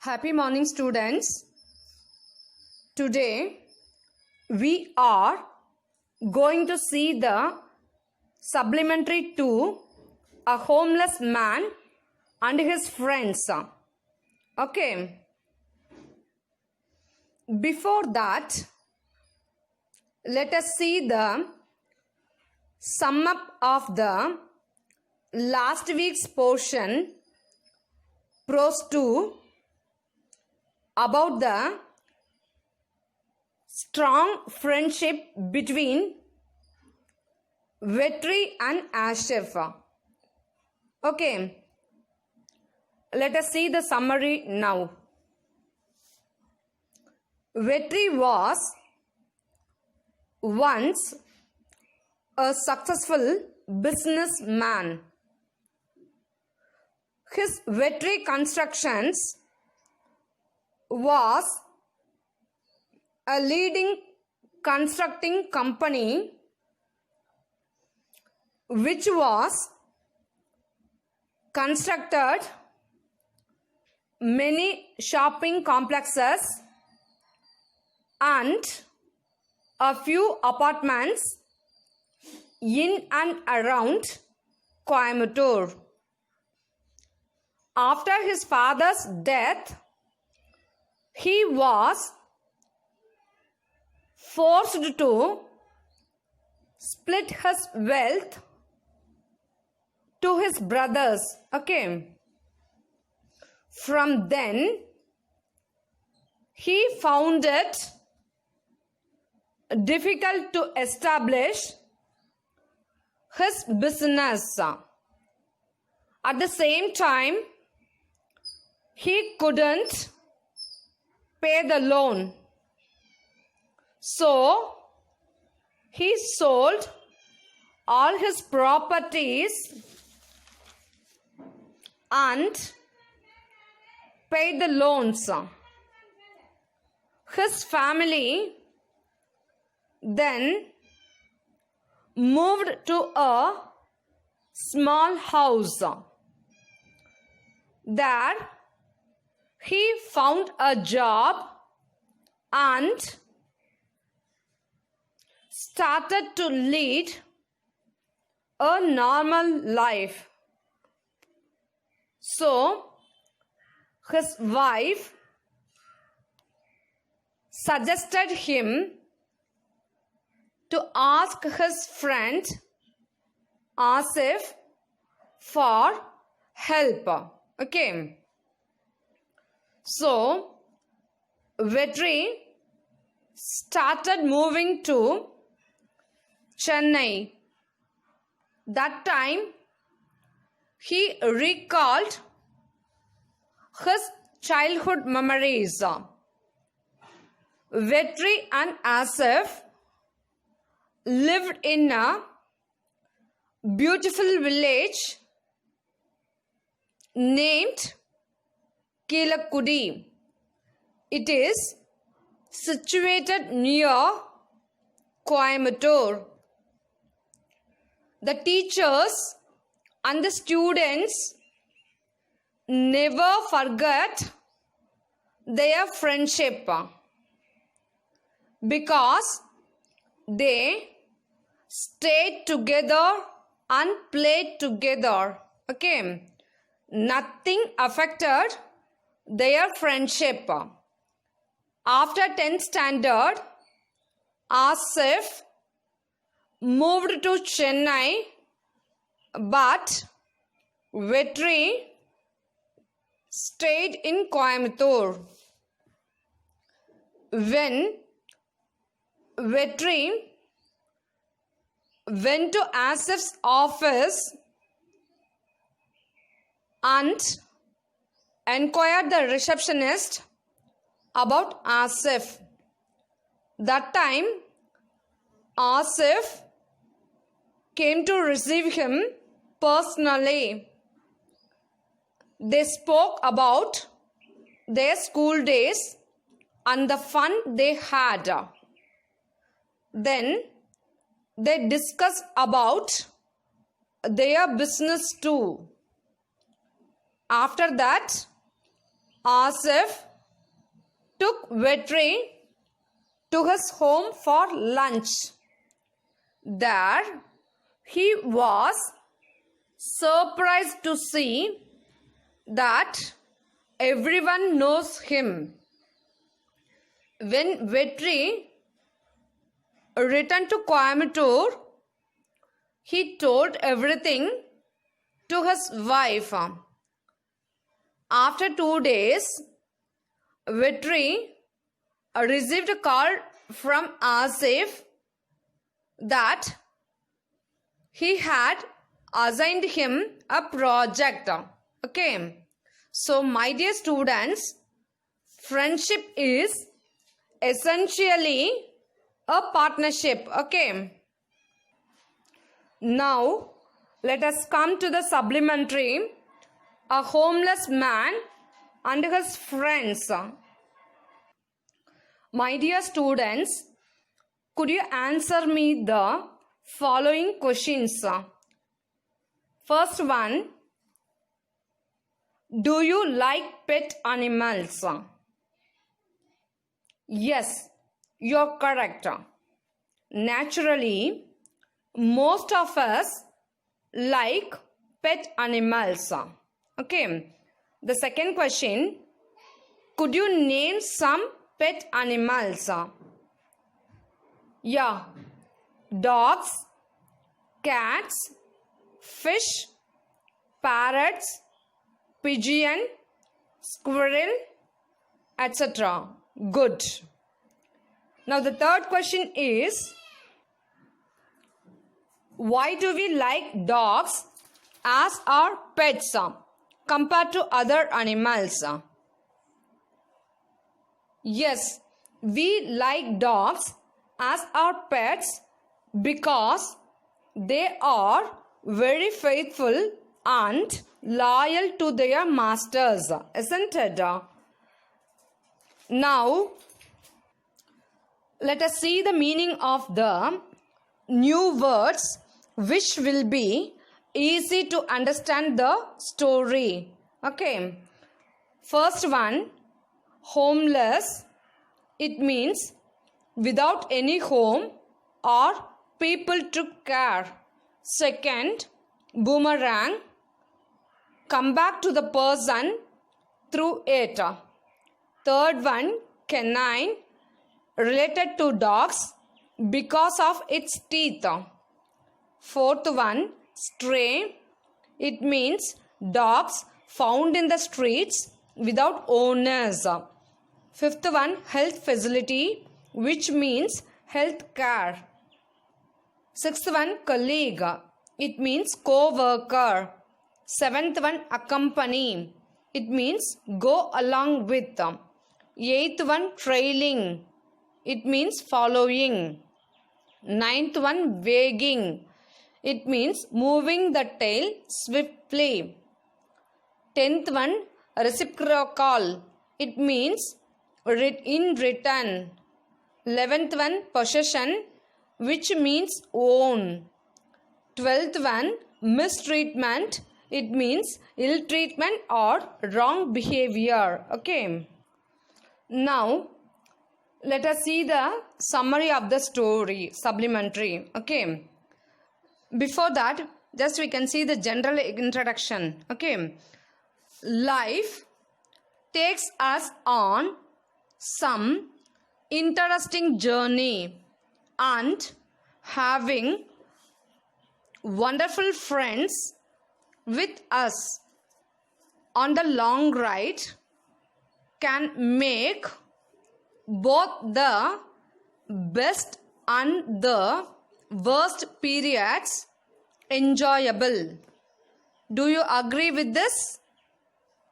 Happy morning, students. Today we are going to see the supplementary to A Homeless Man and His Friends. Okay. Before that, let us see the sum up of the last week's portion, prose 2, about the strong friendship between Vetri and Asif. Okay, let us see the summary now. Vetri was once a successful businessman. His Vetri Constructions was a leading constructing company which was constructed many shopping complexes and a few apartments in and around Coimbatore. After his father's death, he was forced to split his wealth to his brothers. Okay. From then, he found it difficult to establish his business. At the same time, he couldn't pay the loan. So, he sold all his properties and paid the loans. His family then moved to a small house. There, he found a job and started to lead a normal life. So, his wife suggested him to ask his friend Asif for help. Okay. So, Vetri started moving to Chennai. That time, he recalled his childhood memories. Vetri and Asif lived in a beautiful village named Kilakudi. It is situated near Coimbatore. The teachers and the students never forget their friendship because they stayed together and played together. Okay. Nothing affected their friendship. After 10th standard, Asif moved to Chennai, but Vetri stayed in Coimbatore. When Vetri went to Asif's office and inquired the receptionist about Asif. That time, Asif came to receive him personally. They spoke about their school days and the fun they had. Then they discussed about their business too. After that, Asif took Vetri to his home for lunch. There he was surprised to see that everyone knows him. When Vetri returned to Coimbatore, he told everything to his wife. After 2 days, Vetri received a call from Asif that he had assigned him a project. Okay. So, my dear students, friendship is essentially a partnership. Okay. Now, let us come to the supplementary. A homeless man and his friends. My dear students, could you answer me the following questions? First one, do you like pet animals? Yes, you're correct. Naturally, most of us like pet animals. Okay. The second question, could you name some pet animals? Yeah, dogs, cats, fish, parrots, pigeon, squirrel, etc. Good. Now the third question is, why do we like dogs as our pets compared to other animals? Yes, we like dogs as our pets because they are very faithful and loyal to their masters, isn't it? Now, let us see the meaning of the new words which will be easy to understand the story. Okay. First one, homeless. It means without any home or people to care. Second, boomerang. Come back to the person through it. Third one, canine. Related to dogs because of its teeth. Fourth one, stray. It means dogs found in the streets without owners. Fifth one, health facility, which means health care. Sixth one, colleague. It means co-worker. Seventh one, accompany. It means go along with. Eighth one, trailing. It means following. Ninth one, wagging. It means moving the tail swiftly. 10th one, reciprocal. It means in return. 11th one, possession, which means own. 12th one, mistreatment. It means ill treatment or wrong behavior. Okay. Now, let us see the summary of the story, supplementary. Okay. Before that, just we can see the general introduction. Okay. Life takes us on some interesting journey, and having wonderful friends with us on the long ride can make both the best and the worst periods enjoyable. Do you agree with this?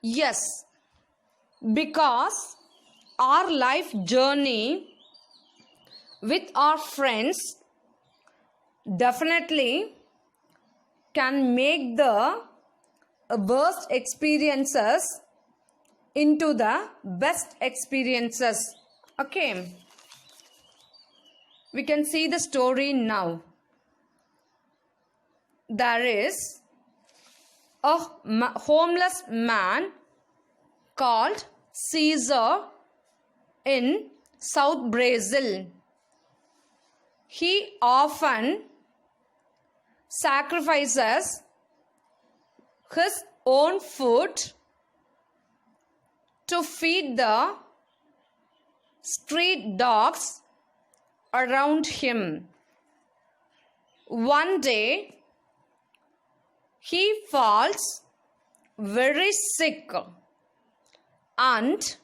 Yes, because our life journey with our friends definitely can make the worst experiences into the best experiences. Okay. We can see the story now. There is a homeless man called Caesar in South Brazil. He often sacrifices his own food to feed the street dogs around him. One day, he falls very sick, and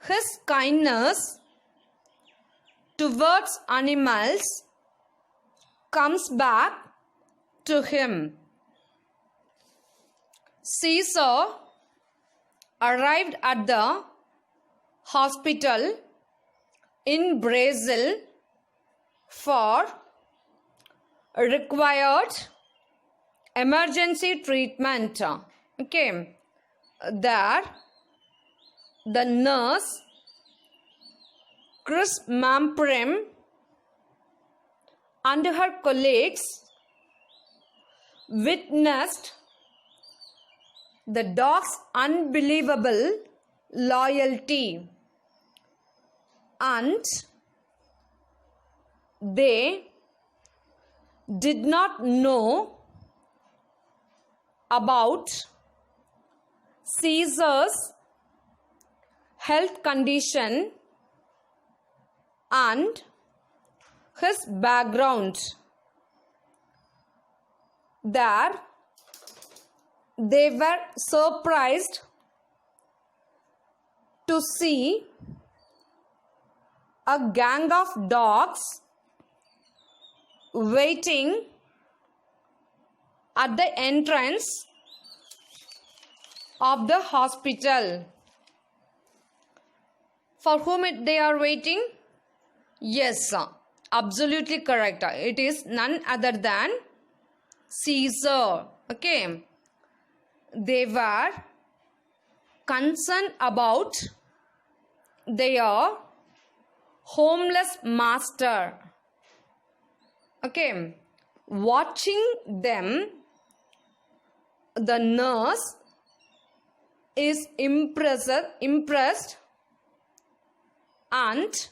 his kindness towards animals comes back to him. Caesar arrived at the hospital in Brazil for required emergency treatment. Okay, there the nurse Chris Mamprim and her colleagues witnessed the dog's unbelievable loyalty, and they did not know about Caesar's health condition and his background. There, they were surprised to see a gang of dogs waiting at the entrance of the hospital. For whom they are waiting? Yes, absolutely correct. It is none other than Caesar. Okay. They were concerned about their homeless master. Okay. Watching them, the nurse is impressed and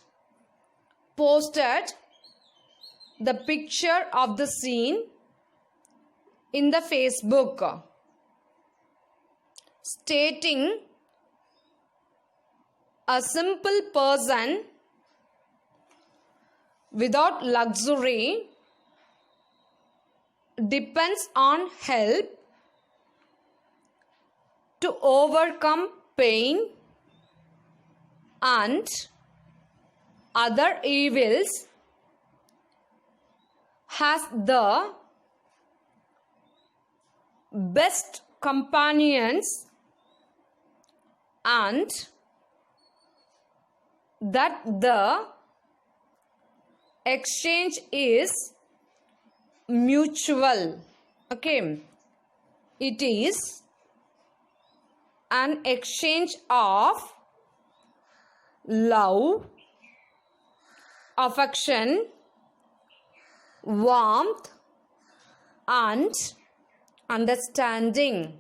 posted the picture of the scene in the Facebook, stating, a simple person without luxury depends on help to overcome pain and other evils, has the best companions, and that the exchange is mutual. Okay, it is an exchange of love, affection, warmth, and understanding.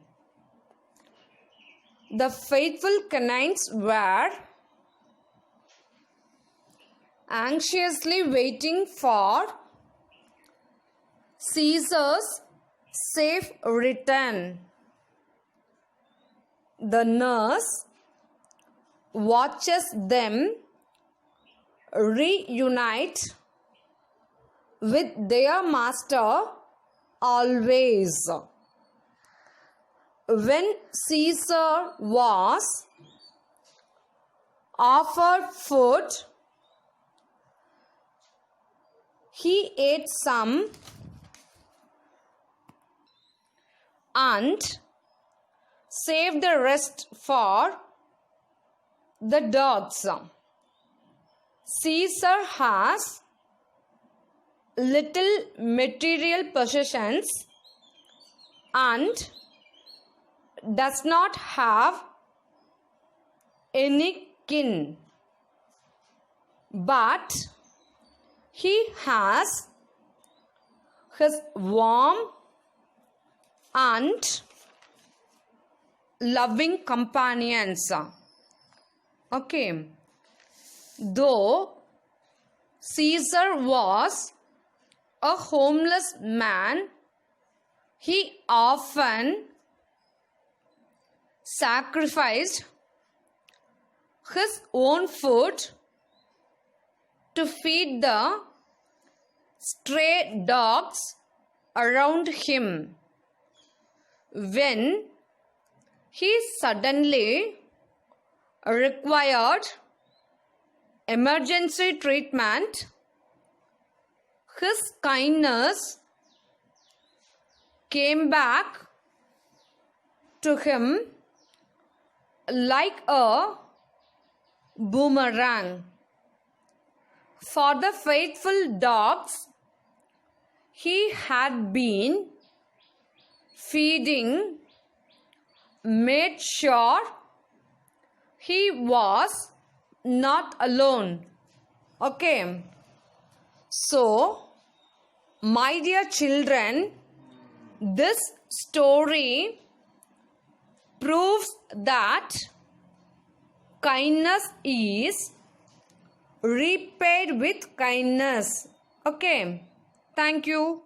The faithful canines were anxiously waiting for Caesar's safe return. The nurse watches them reunite with their master always. When Caesar was offered food, he ate some and saved the rest for the dogs. Caesar has little material possessions and does not have any kin, but he has his warm and loving companions. Okay. Though Caesar was a homeless man, he often sacrificed his own food to feed the stray dogs around him. When he suddenly required emergency treatment, his kindness came back to him like a boomerang. For the faithful dogs he had been feeding made sure he was not alone. Okay. So, my dear children, this story proves that kindness is repaid with kindness. Okay. Thank you.